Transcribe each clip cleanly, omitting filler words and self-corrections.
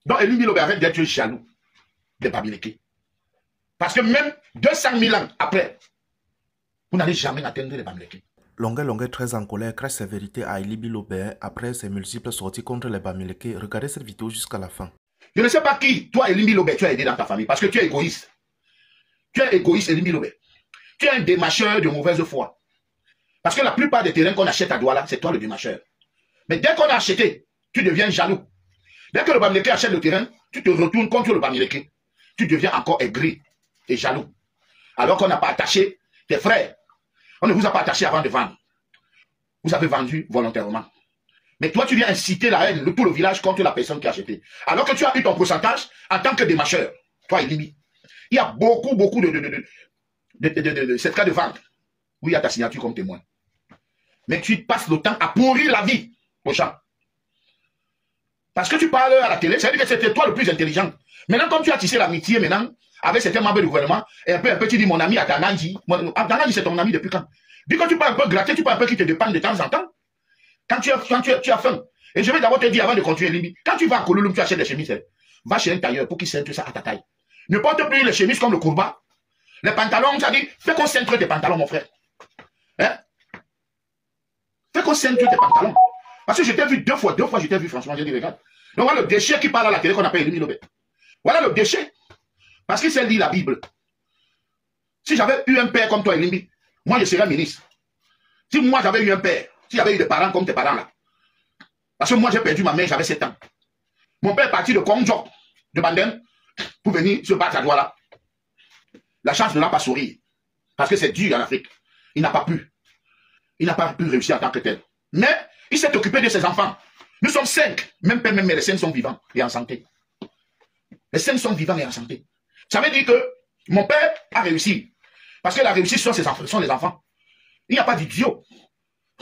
Donc, Elimbi Lobé, arrête d'être jaloux des Bamileke. Parce que même 200 000 ans après, vous n'allez jamais atteindre les Bamileke. Longuet très en colère crache ses vérités à Elimbi Lobé après ses multiples sorties contre les Bamileke. Regardez cette vidéo jusqu'à la fin. Je ne sais pas qui, toi, Elimbi Lobé, tu as aidé dans ta famille parce que tu es égoïste. Tu es égoïste, Elimbi Lobé. Tu es un démacheur de mauvaise foi. Parce que la plupart des terrains qu'on achète à Douala, c'est toi le démacheur. Mais dès qu'on a acheté, tu deviens jaloux. Dès que le Bamileke achète le terrain, tu te retournes contre le Bamileke. Tu deviens encore aigri et jaloux. Alors qu'on n'a pas attaché tes frères. On ne vous a pas attaché avant de vendre. Vous avez vendu volontairement. Mais toi, tu viens inciter la haine de tout le village contre la personne qui a acheté. Alors que tu as eu ton pourcentage en tant que démacheur. Toi, Elimbi. Il y a beaucoup de certificats de vente où il y a ta signature comme témoin. Mais tu passes le temps à pourrir la vie aux gens. Parce que tu parles à la télé, ça veut dire que c'était toi le plus intelligent. Maintenant, comme tu as tissé l'amitié maintenant, avec certains membres du gouvernement, et un peu tu dis mon ami Atananji. Atananji, c'est ton ami depuis quand? Dis que tu peux un peu gratter, tu peux un peu qui te dépend de temps en temps. Quand tu as faim. Et je vais d'abord te dire avant de continuer Elimbi, quand tu vas à Koulouloum, tu achètes des chemises, va chez un tailleur pour qu'il cintre ça à ta taille. Ne porte plus les chemises comme le courbat. Les pantalons, ça dit, fais qu'on cintre tes pantalons, mon frère. Hein? Fais qu'on cintre tes pantalons. Parce que je t'ai vu deux fois je t'ai vu, franchement, j'ai dit, regarde. Donc voilà le déchet qui parle à la télé qu'on appelle Elimbi Lobé. Voilà le déchet. Parce qu'il sait lire la Bible. Si j'avais eu un père comme toi, Elimbi, moi je serais ministre. Si moi j'avais eu un père, si j'avais eu des parents comme tes parents là. Parce que moi j'ai perdu ma mère, j'avais 7 ans. Mon père est parti de Kongjo, de Bandem, pour venir se battre à Douala. La chance ne l'a pas souri. Parce que c'est dur en Afrique. Il n'a pas pu. Il n'a pas pu réussir en tant que tel. Mais il s'est occupé de ses enfants. Nous sommes 5. Même père, même mère, les 5 sont vivants et en santé. Les 5 sont vivants et en santé. Ça veut dire que mon père a réussi. Parce que la réussite sont les enfants. Il n'y a pas d'idiot.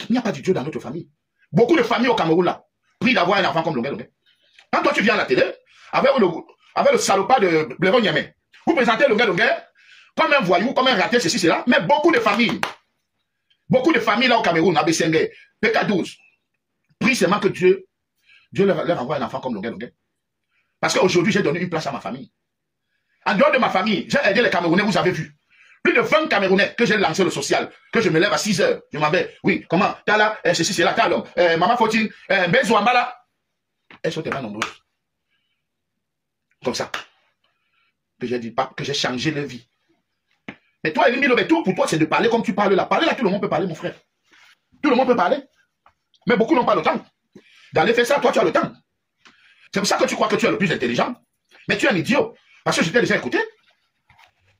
Il n'y a pas d'idiot dans notre famille. Beaucoup de familles au Cameroun là, prient d'avoir un enfant comme Longuet. Quand toi tu viens à la télé, avec le salopard de Blaireau Niamey, vous présentez Longuet comme un voyou, comme un raté, ceci, cela, mais beaucoup de familles là au Cameroun, à Bessengue, PK12, prient seulement que Dieu leur envoie un enfant comme Longuet. Parce qu'aujourd'hui, j'ai donné une place à ma famille. En dehors de ma famille, j'ai aidé les Camerounais, vous avez vu. Plus de 20 Camerounais que j'ai lancé le social, que je me lève à 6 heures. Je m'en vais. Oui, comment? T'as là, ceci, c'est là, t'as l'homme. Maman Fotine, Bezouambala. Elles sont tellement nombreuses. Comme ça. Que j'ai dit pas, que j'ai changé leur vie. Mais toi, Elimbi Lobé, tout pour toi, c'est de parler comme tu parles là. Parler là, tout le monde peut parler, mon frère. Tout le monde peut parler. Mais beaucoup n'ont pas le temps. D'aller faire ça, toi, tu as le temps. C'est pour ça que tu crois que tu es le plus intelligent. Mais tu es un idiot. Parce que je t'ai déjà écouté.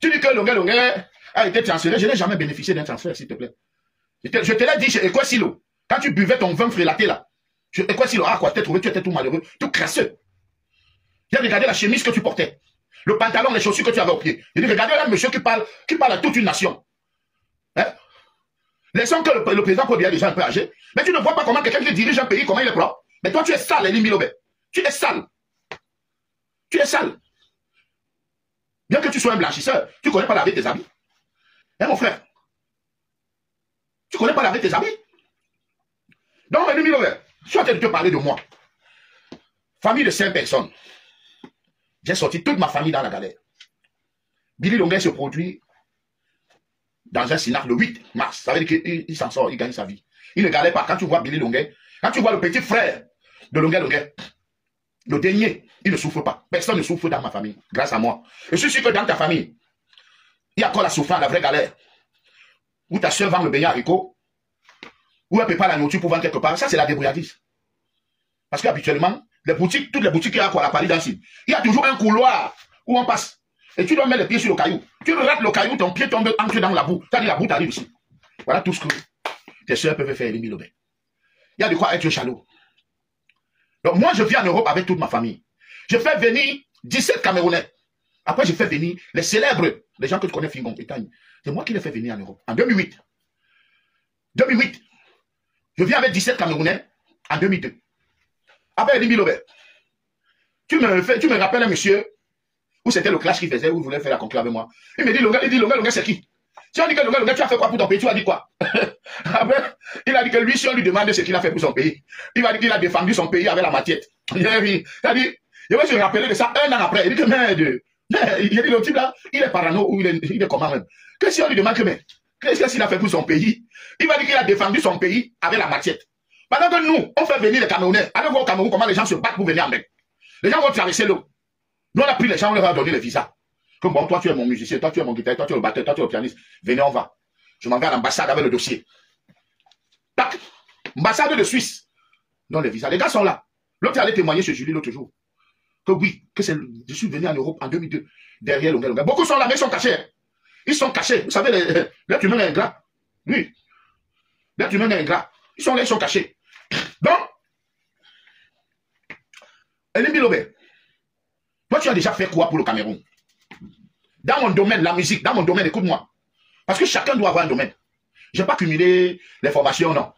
Tu dis que Longuet a été transféré. Je n'ai jamais bénéficié d'un transfert, s'il te plaît. Je te l'ai dit chez Equasilo. Quand tu buvais ton vin frélaté là. Equasilo, ah quoi, tu étais tout malheureux, tout crasseux. J'ai regardé la chemise que tu portais. Le pantalon, les chaussures que tu avais au pied. J'ai dit, regardez un monsieur qui parle à toute une nation. Hein? Laissons que le président Paul Biya est déjà un peu âgé. Mais tu ne vois pas comment quelqu'un qui dirige un pays, comment il est propre. Mais toi, tu es sale, Elimbi Lobé. Tu es sale. Tu es sale. Bien que tu sois un blanchisseur, tu ne connais pas laver tes habits. Hein, mon frère? Tu ne connais pas laver tes habits? Donc, Elimbi Lobé, je suis en train de te parler de moi. Famille de 5 personnes. J'ai sorti toute ma famille dans la galère. Billy Longuet se produit dans un SINAC le 8 mars. Ça veut dire qu'il s'en sort, il gagne sa vie. Il ne galère pas. Quand tu vois Billy Longuet, quand tu vois le petit frère de Longuet, le dernier, il ne souffre pas. Personne ne souffre dans ma famille, grâce à moi. Je suis sûr que dans ta famille, il y a encore la souffrance, la vraie galère. Où ta soeur vend le beignet haricot, où elle ne peut pas la nourriture pour vendre quelque part. Ça, c'est la débrouillardise. Parce qu'habituellement, toutes les boutiques qu'il y a à Paris dans il y a toujours un couloir où on passe. Et tu dois mettre les pieds sur le caillou. Tu rates le caillou, ton pied tombe ancré dans la boue. C'est-à-dire la boue t'arrive ici. Voilà tout ce que tes soeurs peuvent faire, Elimbi Lobé. Il y a de quoi être jaloux. Donc moi, je viens en Europe avec toute ma famille. Je fais venir 17 Camerounais. Après, je fais venir les célèbres, les gens que tu connais, Fingon, Etagne. C'est moi qui les fais venir en Europe. En 2008. 2008. Je viens avec 17 Camerounais en 2002. Après, Elimbi Lobé, tu me rappelles un monsieur où c'était le clash qu'il faisait, où il voulait faire la conclave avec moi. Il me dit, Longuet, c'est qui? Si on dit que Longuet, tu as fait quoi pour ton pays, tu as dit quoi? Après, il a dit que lui, si on lui demande ce qu'il a fait pour son pays, il va dire qu'il a défendu son pays avec la matière. Il a dit, Je vais se rappeler de ça un an après. Il dit que, il dit le type là, il est parano ou il est comment même. Que si on lui demande que, mais, qu'est-ce qu'il a fait pour son pays? Il va dire qu'il a défendu son pays avec la machette. Pendant que nous, on fait venir les Camerounais. Allez voir au Cameroun comment les gens se battent pour venir en Amérique. Les gens vont traverser l'eau. Nous, on a pris les gens, on leur a donné les visas. Comme bon, toi, tu es mon musicien, toi, tu es mon guitariste, toi, tu es le batteur, toi, tu es le pianiste. Venez, on va. Je m'en vais à l'ambassade avec le dossier. Tac. Ambassade de Suisse. Non, les visas. Les gars sont là. L'autre est allé témoigner chez Julie l'autre jour. Que oui, que c'est, je suis venu en Europe en 2002. Derrière Longuet. Beaucoup sont là, mais ils sont cachés. Ils sont cachés. Vous savez, l'être humain est ingrat. Oui. L'être humain est ingrat. Ils sont là, ils sont cachés. Donc, Elimbi Lobé, toi, tu as déjà fait quoi pour le Cameroun? Dans mon domaine, la musique, dans mon domaine, écoute-moi. Parce que chacun doit avoir un domaine. Je n'ai pas cumulé les formations, non.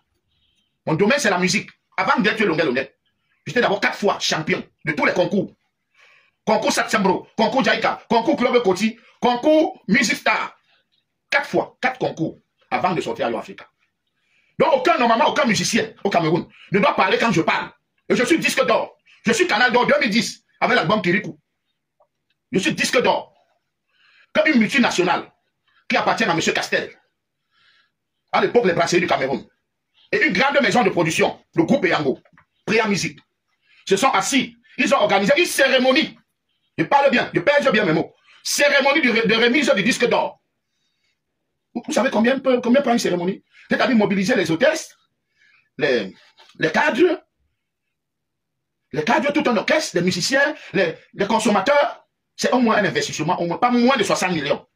Mon domaine, c'est la musique. Avant d'être Longuet, j'étais d'abord 4 fois champion de tous les concours. Concours Satsambro, concours Jaika, concours Club Koti, concours Music Star. 4 fois, 4 concours avant de sortir à l'Afrique. Donc, normalement, aucun musicien au Cameroun ne doit parler quand je parle. Et je suis disque d'or. Je suis Canal d'or 2010 avec l'album Kirikou. Je suis disque d'or. Comme une multinationale qui appartient à M. Castel. À l'époque, les brasseries du Cameroun. Et une grande maison de production, le groupe Eyango, Priya Music, se sont assis. Ils ont organisé une cérémonie. Je parle bien, je pèse bien mes mots. Cérémonie de remise du disque d'or. Vous savez combien prend une cérémonie? C'est-à-dire mobiliser les hôtesses, les cadres, tout un orchestre, les musiciens, les consommateurs. C'est au moins un investissement, au moins, pas moins de 60 millions.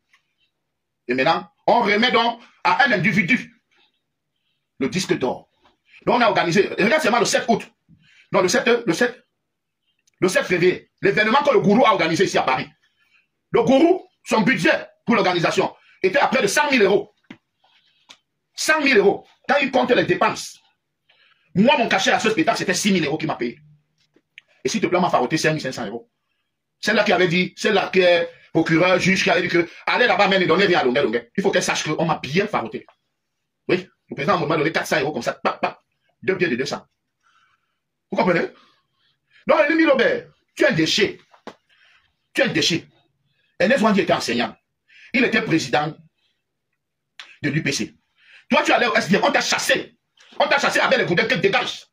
Et maintenant, on remet donc à un individu le disque d'or. Donc on a organisé, regarde seulement le 7 août, non le 7 février, l'événement que le gourou a organisé ici à Paris. Le gourou, son budget pour l'organisation était à près de 100 000 euros. 100 000 euros. Quand il compte les dépenses, moi, mon cachet à ce spectacle, c'était 6 000 euros qu'il m'a payé. Et s'il te plaît, m'a faroté 5 500 euros. Celle-là qui avait dit, celle-là qui est procureur, juge, qui avait dit que allez là-bas, même, et donnez rien à Longuet. Il faut qu'elle sache qu'on m'a bien faroté. Oui, le président m'a donné 400 euros comme ça, deux billets de 200. Vous comprenez? Donc, Elimbi Lobé, tu es un déchet. Tu es un déchet. Ernest Ouandji était enseignant. Il était président de l'UPC. Toi, tu allais au SDF, on t'a chassé. On t'a chassé avec les goudins que dégage.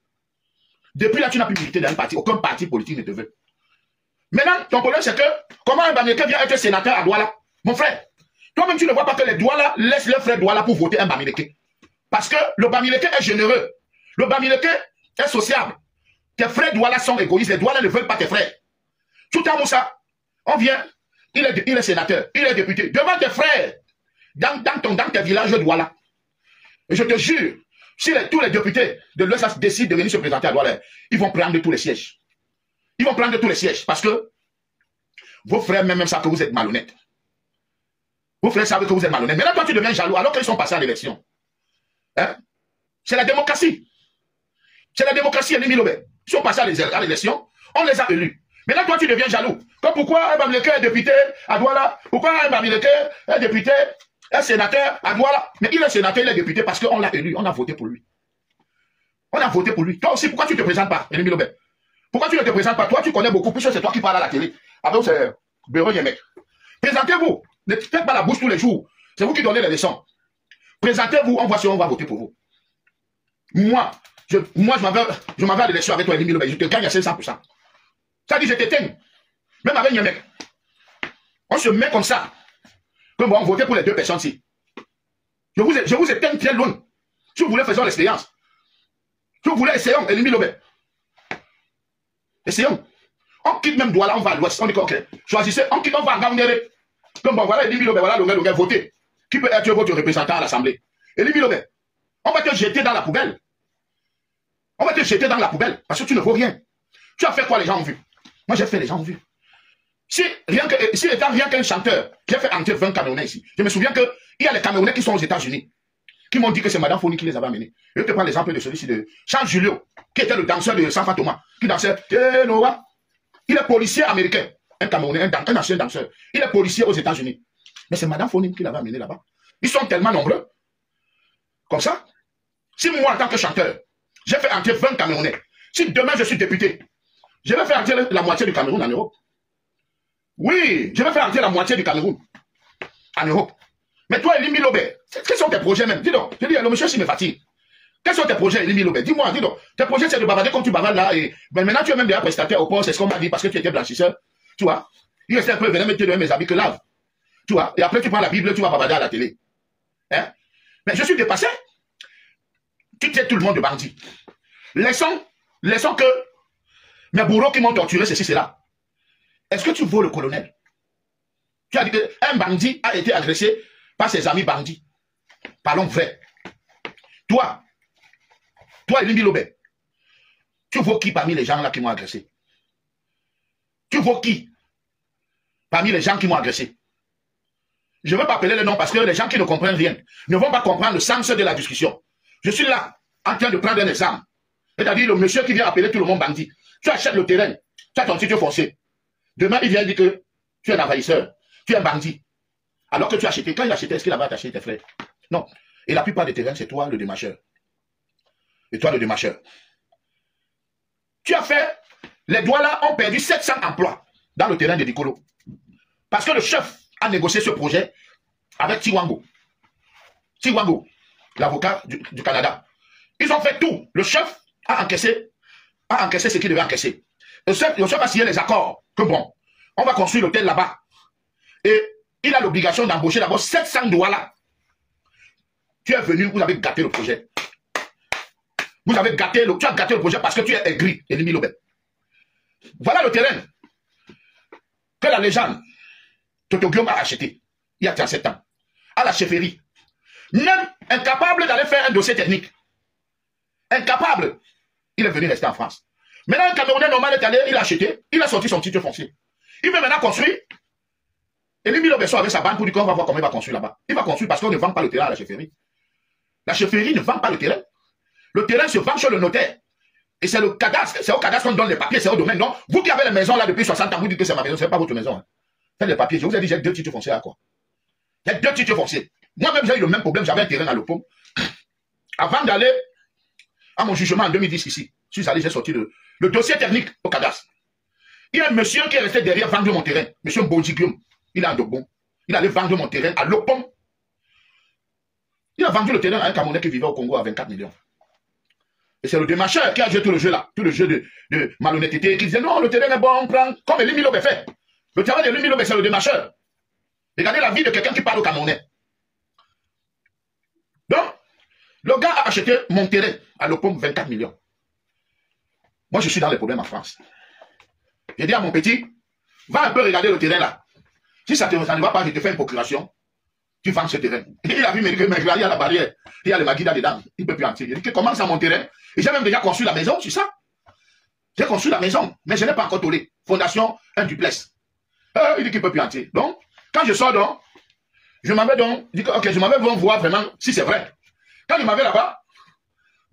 Depuis là, tu n'as plus milité dans un parti. Aucun parti politique ne te veut. Maintenant, ton problème, c'est que comment un Bamileke vient être sénateur à Douala? Mon frère, toi-même, tu ne vois pas que les Douala laissent leur frère Douala pour voter un Bamileke. Parce que le Bamileke est généreux. Le Bamileke est sociable. Tes frères Douala sont égoïstes. Les Douala ne veulent pas tes frères. Tout à Moussa, on vient, il est sénateur, il est député. Devant tes frères, dans tes villages Douala. Et je te jure, si tous les députés de l'USAS décident de venir se présenter à Douala, ils vont prendre tous les sièges. Ils vont prendre tous les sièges parce que vos frères même savent que vous êtes malhonnêtes. Vos frères savent que vous êtes malhonnêtes. Maintenant, toi, tu deviens jaloux alors qu'ils sont passés à l'élection. Hein? C'est la démocratie. C'est la démocratie, Elimbi Lobé. Ils sont passés à l'élection, on les a élus. Maintenant, toi, tu deviens jaloux. Comme pourquoi un Bamileke est député à Douala? Pourquoi un Bamileke est député, un sénateur à Douala? Mais il est sénateur, il est député parce qu'on l'a élu, on a voté pour lui. On a voté pour lui. Toi aussi, pourquoi tu ne te présentes pas, Elimbi Lobé? Pourquoi tu ne te présentes pas? Toi, tu connais beaucoup, puisque c'est toi qui parles à la télé. Après, c'est Béron Yemek. Présentez-vous. Ne faites pas la bouche tous les jours. C'est vous qui donnez les leçons. Présentez-vous, on voit si on va voter pour vous. Moi, je m'en vais à l'élection avec toi, Elimbi Lobé. Je te gagne à 500%. Ça dit, je t'éteins. Même avec Yemek. On se met comme ça. Comme on votait pour les deux personnes-ci. Je vous éteins très loin. Si vous voulez, faisons l'expérience. Si vous voulez, essayons, Elimbi Lobé. Essayons. On quitte même Douala, on va à l'ouest. On dit ok, choisissez, on quitte, on va à Gaoundéré. Comme bon, voilà, Elimbi Lobé, voilà, Longuet, votez. Qui peut être votre représentant à l'Assemblée? Elimbi Lobé, on va te jeter dans la poubelle. On va te jeter dans la poubelle parce que tu ne vaux rien. Tu as fait quoi, les gens ont vu? Moi, j'ai fait, les gens ont vu. Si étant rien qu'un chanteur, j'ai fait entrer 20 Camerounais ici. Je me souviens qu'il y a les Camerounais qui sont aux États-Unis, qui m'ont dit que c'est Madame Foni qui les avait amenés. Je te prends l'exemple de celui-ci de Charles Julio, qui était le danseur de Sanfa Thomas, qui dansait. Il est policier américain, un Camerounais, un ancien danseur. Il est policier aux États-Unis. Mais c'est Madame Foni qui l'avait amené là-bas. Ils sont tellement nombreux. Comme ça, si moi, en tant que chanteur, j'ai fait entrer 20 Camerounais, si demain je suis député, Je vais faire entrer la moitié du Cameroun en Europe. Oui, je vais faire entrer la moitié du Cameroun en Europe. Mais toi, Elimbi Lobé, quels sont tes projets même? Dis donc, je dis, le monsieur, s'il me fatigue. Quels sont tes projets, Elimbi Lobé? Dis-moi, dis donc. Tes projets, c'est de bavarder comme tu bavardes là. Et ben, maintenant, tu es même déjà prestataire au port, c'est ce qu'on m'a dit, parce que tu étais blanchisseur. Tu vois? Il restait un peu, venez me donner mes habits que lave. Tu vois? Et après, tu prends la Bible, tu vas bavarder à la télé. Hein? Mais je suis dépassé. Tu traites tout le monde de bandit. Laissons que mes bourreaux qui m'ont torturé, ceci, cela. Est-ce que tu vaux le colonel? Tu as dit qu'un bandit a été agressé par ses amis bandits. Parlons vrai. Toi, Elimbi Lobé, tu vaux qui parmi les gens là qui m'ont agressé? Tu vaux qui parmi les gens qui m'ont agressé? Je ne veux pas appeler les noms parce que les gens qui ne comprennent rien ne vont pas comprendre le sens de la discussion. Je suis là, en train de prendre un exemple. C'est-à-dire le monsieur qui vient appeler tout le monde bandit. Tu achètes le terrain, tu as ton titre foncier. Demain, il vient dire que tu es un envahisseur, tu es un bandit. Alors que tu as acheté, quand il a acheté, est-ce qu'il avait attaché tes frères? Non. Et la plupart des terrains, c'est toi le démarcheur. Et toi le démarcheur. Tu as fait, les Douala ont perdu 700 emplois dans le terrain de Dikolo. Parce que le chef a négocié ce projet avec Tiwango. Tiwango, l'avocat du Canada. Ils ont fait tout. Le chef a encaissé ce qu'il devait encaisser. Le chef a signé les accords que bon, on va construire l'hôtel là-bas. Et il a l'obligation d'embaucher d'abord 700 Douala. Tu es venu, vous avez gâté le projet. Tu as gâté le projet parce que tu es aigri, Elimbi Lobé. Voilà le terrain que la légende Toto Guillaume a acheté il y a 37 ans. À la chefferie. Même incapable d'aller faire un dossier technique. Incapable. Il est venu rester en France. Maintenant, un Camerounais normal est allé, il a acheté, il a sorti son titre foncier. Il veut maintenant construire. Elimbi Lobé sort avec sa bande pour dire qu'on va voir comment il va construire là-bas. Il va construire parce qu'on ne vend pas le terrain à la chefferie. La chefferie ne vend pas le terrain. Le terrain se vend chez le notaire. Et c'est le cadastre, c'est au cadastre qu'on donne les papiers, c'est au domaine. Donc, vous qui avez les maisons là depuis 60 ans, vous dites que c'est ma maison, ce n'est pas votre maison. Hein. Faites les papiers. Je vous ai dit, j'ai 2 titres fonciers à quoi? J'ai 2 titres fonciers. Moi-même, j'ai eu le même problème. J'avais un terrain à l'Opom. Avant d'aller à mon jugement en 2010 ici, je suis allé, j'ai sorti le dossier technique au cadastre. Il y a un monsieur qui est resté derrière vendre mon terrain. Monsieur Mbonji Guillaume. Il est en Dobon. Il allait vendre mon terrain à l'Opom. Il a vendu le terrain à un Camerounais qui vivait au Congo à 24 millions. Et c'est le démarcheur qui a joué tout le jeu là, tout le jeu de malhonnêteté, qui disait non, le terrain est bon, on prend, comme Elimbi Lobé fait. Le terrain d'Elimbi Lobé, c'est le démarcheur. Regardez la vie de quelqu'un qui parle au Camerounais. Donc, le gars a acheté mon terrain à l'Opom 24 millions. Moi, je suis dans les problèmes en France. J'ai dit à mon petit, va un peu regarder le terrain là. Si ça ne va pas, je te fais une procuration. Tu vends ce terrain. Il a vu, mais il y a la barrière, il y a le Maguida dedans, il ne peut plus entrer. Il dit que comment ça mon terrain? Et j'ai même déjà construit la maison, c'est ça. J'ai construit la maison, mais je n'ai pas encore tollé. Fondation, un duplex. Il dit qu'il ne peut plus entrer. Donc, quand je sors donc, je m'en vais donc, je dis que ok, je m'en vais voir vraiment si c'est vrai. Quand je m'en vais là-bas,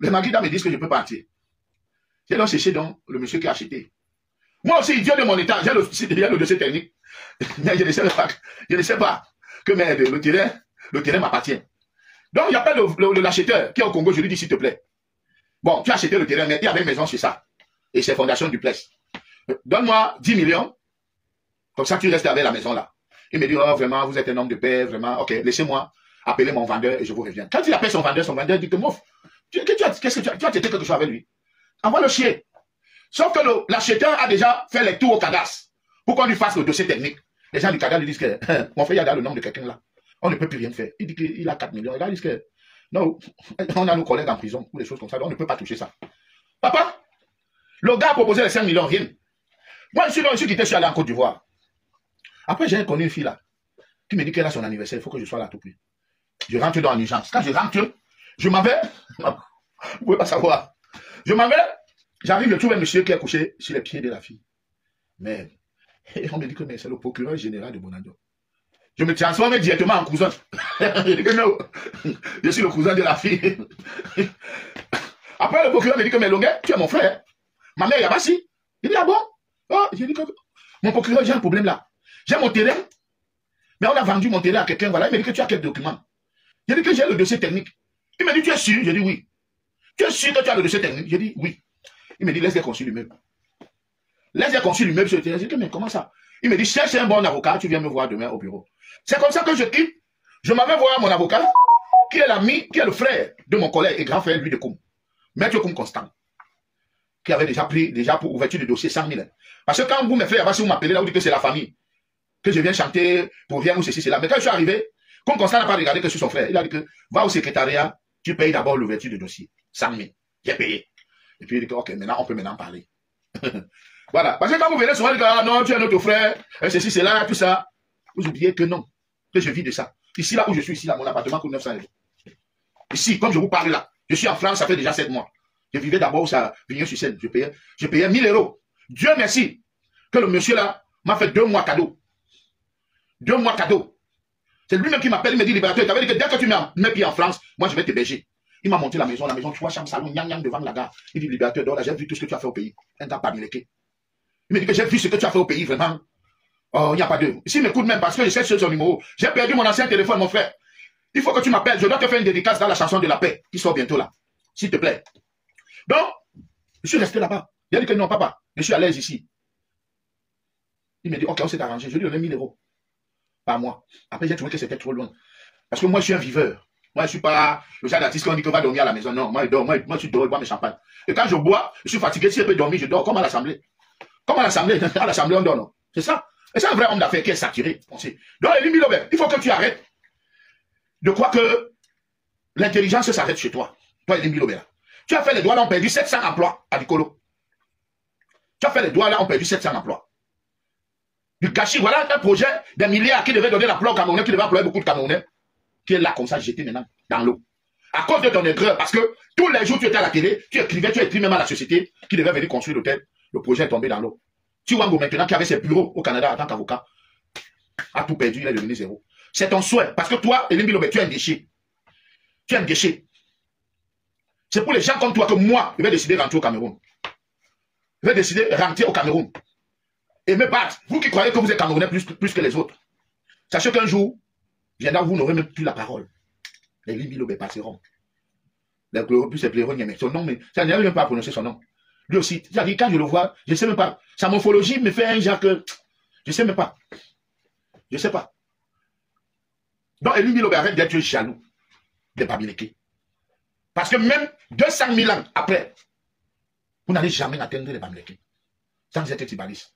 les Maguida me disent que je ne peux pas entrer. J'ai donc cherché donc le monsieur qui a acheté. Moi aussi, idiot de mon état, j'ai le dossier technique. Mais je ne sais pas que mais, le terrain m'appartient. Donc, il n'y a pas l'acheteur qui est au Congo, je lui dis s'il te plaît. Bon, tu as acheté le terrain, mais il y avait une maison sur ça. Et c'est Fondation Duplex. Donne-moi 10 millions. Comme ça, tu restes avec la maison là. Il me dit, oh, vraiment, vous êtes un homme de paix, vraiment. Ok, laissez-moi appeler mon vendeur et je vous reviens. Quand il appelle son vendeur dit que, mouf, tu as traité quelque chose avec lui. Envoie le chier. Sauf que l'acheteur a déjà fait les tours au cadastre pour qu'on lui fasse le dossier technique. Les gens du cadastre lui disent que, mon frère, il y a le nom de quelqu'un là. On ne peut plus rien faire. Il dit qu'il a 4 millions. Les gars disent que, non, on a nos collègues en prison ou des choses comme ça. Donc on ne peut pas toucher ça. Papa, le gars a proposé les 5 millions, rien. Moi, je suis quitté, je suis allé en Côte d'Ivoire. Après, j'ai connu une fille là, qui me dit qu'elle a son anniversaire, il faut que je sois là tout plus. Je rentre dans l'urgence. Quand je rentre, je m'en vais. Vous ne pouvez pas savoir. Je m'en vais. J'arrive, je trouve un monsieur qui est couché sur les pieds de la fille. Mais, on me dit que c'est le procureur général de Bonando. Je me transforme directement en cousin. Je dis que non, je suis le cousin de la fille. Après, le procureur me dit que mais Longuet, tu es mon frère. Ma mère, il y a pas si. Il dit, ah bon? Oh, je dis que mon procureur, j'ai un problème là. J'ai mon terrain, mais on a vendu mon terrain à quelqu'un. Voilà, il me dit que tu as quel document? Je dis que j'ai le dossier technique. Il me dit, tu es sûr? Je dis oui. Tu es sûr que tu as le dossier technique? Je dis oui. Il me dit, laisse-les construire lui-même. Là, j'ai conçu l'immeuble sur le terrain. J'ai dit, mais comment ça? Il me dit, cherche un bon avocat, tu viens me voir demain au bureau. C'est comme ça que je quitte. Je m'en vais voir mon avocat, qui est l'ami, qui est le frère de mon collègue et grand frère, lui, de Koum. Maître Koum Constant, qui avait déjà pris, pour ouverture de dossier 100 000. Parce que quand vous me faites, si vous m'appelez là, vous dites que c'est la famille, que je viens chanter pour rien ou ceci, cela. Mais quand je suis arrivé, Koum Constant n'a pas regardé que sur son frère. Il a dit que, va au secrétariat, tu payes d'abord l'ouverture de dossier. 100 000. J'ai payé. Et puis il dit que, ok, maintenant, on peut maintenant parler. Voilà. Parce que quand vous venez souvent, vous dites, ah non, tu es notre frère, ceci, cela, tout ça. Vous oubliez que non, que je vis de ça. Ici, là où je suis, ici, là, mon appartement coûte 900 euros. Ici, comme je vous parle là, je suis en France, ça fait déjà 7 mois. Je vivais d'abord à Vignon-sur-Seine. Je payais 1000 euros. Dieu merci que le monsieur là m'a fait 2 mois cadeau. 2 mois cadeau. C'est lui-même qui m'appelle, il me dit, libérateur, tu avais dit que dès que tu mets pied en France, moi je vais t'héberger. Il m'a monté la maison, 3 chambres, salon, nyang devant la gare. Il dit, libérateur, donc là, j'ai vu tout ce que tu as fait au pays. Un gars pas milqué. Il me dit que j'ai vu ce que tu as fait au pays, vraiment. Oh, il n'y a pas d'eux. S'il m'écoute même parce que je cherche son numéro, j'ai perdu mon ancien téléphone, mon frère. Il faut que tu m'appelles. Je dois te faire une dédicace dans la chanson de la paix qui sort bientôt là. S'il te plaît. Donc, je suis resté là-bas. Il a dit que non, papa, je suis à l'aise ici. Il me dit, ok, on s'est arrangé. Je lui ai donné 1000 euros par mois. Après, j'ai trouvé que c'était trop loin. Parce que moi, je suis un viveur. Moi, je ne suis pas le genre d'artiste qui dit qu'on va dormir à la maison. Non, moi, je dors. Moi, je dors, je bois mes champagnes. Et quand je bois, je suis fatigué. Si je peux dormir, je dors comme à l'Assemblée. Comme à l'Assemblée. À l'Assemblée, on dort, non? C'est ça. Et c'est un vrai homme d'affaires qui est saturé. Donc, Elie Lobert, il faut que tu arrêtes de croire que l'intelligence s'arrête chez toi. Toi, Elie Lobert. Tu as fait les doigts là, on perdu 700 emplois à Nicolo. Tu as fait les doigts là, on perdu 700 emplois. Du gâchis, voilà un projet des milliards qui devait donner l'emploi aux Camerounais, qui devait employer beaucoup de Camerounais, qui est là comme ça, jeté maintenant dans l'eau. À cause de ton erreur, parce que tous les jours tu étais à la télé, tu écris même à la société qui devait venir construire l'hôtel, le projet est tombé dans l'eau. Tiwango maintenant, qui avait ses bureaux au Canada en tant qu'avocat, a tout perdu, il est devenu zéro. C'est ton souhait, parce que toi, Elie Lobert, tu es un déchet. Tu es un déchet. C'est pour les gens comme toi que moi, je vais décider de rentrer au Cameroun. Je vais décider de rentrer au Cameroun. Et me battre. Vous qui croyez que vous êtes Camerounais plus que les autres. Sachez qu'un jour, viendra, vous n'aurez même plus la parole. Les Elie Lobert passeront. Les plus c'est Pléron, mais son nom, mais ça n'arrive même pas à prononcer son nom. Lui aussi, c'est-à-dire quand je le vois, je ne sais même pas. Sa morphologie me fait un genre que, je ne sais même pas. Je ne sais pas. Donc Elie Lobert arrête d'être jaloux des Bamileke. Parce que même 200 000 ans après, vous n'allez jamais atteindre les Bamileke. Sans être tibaliste.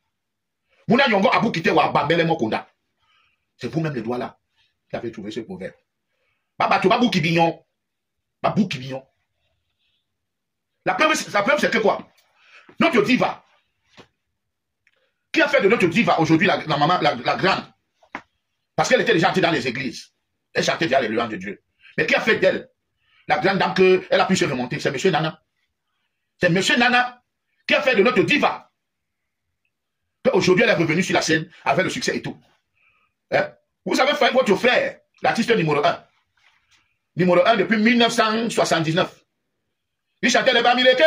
Mouna Nyongo Abou Kite wa Bambele Mokonda. C'est vous-même les doigts là qui avez trouvé ce proverbe. Baba tu Babou Kibignon. Babou Kibignon. La preuve c'est que quoi? Notre diva. Qui a fait de notre diva aujourd'hui la maman, la grande? Parce qu'elle était déjà entrée dans les églises. Elle chantait déjà les louanges de Dieu. Mais qui a fait d'elle la grande dame qu'elle a pu se remonter? C'est M. Nana. C'est M. Nana qui a fait de notre diva. Qu'aujourd'hui elle est revenue sur la scène avec le succès et tout. Hein? Vous avez fait votre frère, l'artiste numéro 1. Numéro 1 depuis 1979. Il chantait les Bamileke,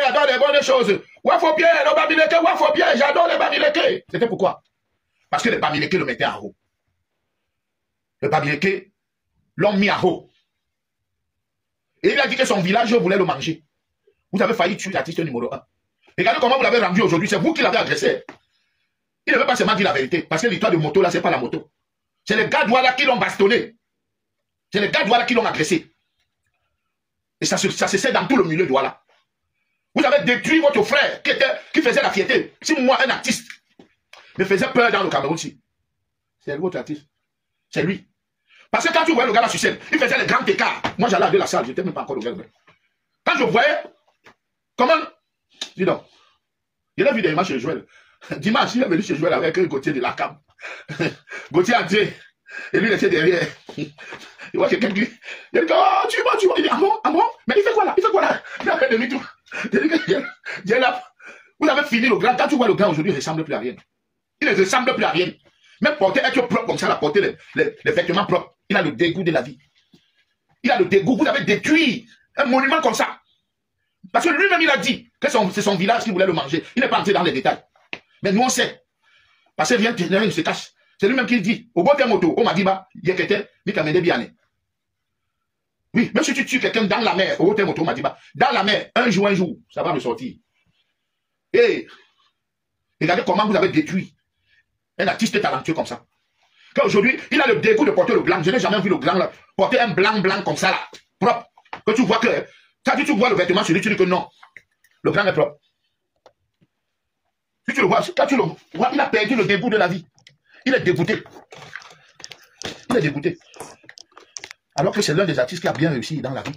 j'adore les bonnes choses. Wafo bien, les Bamileke, wafo bien, j'adore les Bamileke. C'était pourquoi? Parce que les Bamileke le mettaient en haut. Les Bamileke l'ont mis en haut. Et il a dit que son village voulait le manger. Vous avez failli tuer l'artiste numéro 1. Regardez comment vous l'avez rendu aujourd'hui. C'est vous qui l'avez agressé. Il ne veut pas seulement dire la vérité. Parce que l'histoire de moto, là, ce n'est pas la moto. C'est les gars Douala qui l'ont bastonné. C'est les gars Douala qui l'ont agressé. Et ça se sait dans tout le milieu Douala. Vous avez détruit votre frère qui faisait la fierté. Si moi, un artiste, me faisait peur dans le Cameroun, c'est votre artiste. C'est lui. Parce que quand tu voyais le gars là sur scène, il faisait les grands écarts. Moi, j'allais de la salle, je n'étais même pas encore au gars. Quand je voyais, comment, dis donc, il a vu des matchs chez Joël. Dimanche, il est venu chez Joël avec Gauthier de la Cam. Gauthier a dit, et lui, il était derrière. Il voit quelqu'un qui dit, oh, tu vois, il dit, ah bon, mais il fait quoi là? Il a fait demi-tour. Vous avez fini le grand. Quand tu vois le grand aujourd'hui, il ne ressemble plus à rien. Il ne ressemble plus à rien. Même porter, être propre comme ça, la porter les vêtements propres, il a le dégoût de la vie. Il a le dégoût. Vous avez détruit un monument comme ça. Parce que lui-même, il a dit que c'est son village qui voulait le manger. Il n'est pas entré dans les détails. Mais nous, on sait. Parce que rien ne se cache. C'est lui-même qui dit, au bon terme moto, au Madiba, il y a quelqu'un, il a bien. Oui, même si tu tues quelqu'un dans la mer, au bon terme moto, au Madiba, dans la mer, un jour, ça va me sortir. Et Regardez comment vous avez détruit un artiste talentueux comme ça. Aujourd'hui, il a le dégoût de porter le blanc. Je n'ai jamais vu le blanc là. Porter un blanc comme ça là, propre. Que tu vois que, quand tu vois le vêtement sur lui, tu dis que non, le blanc est propre. Si tu le vois, quand tu le vois, il a perdu le dégoût de la vie. Il est dégoûté. Il est dégoûté. Alors que c'est l'un des artistes qui a bien réussi dans la vie.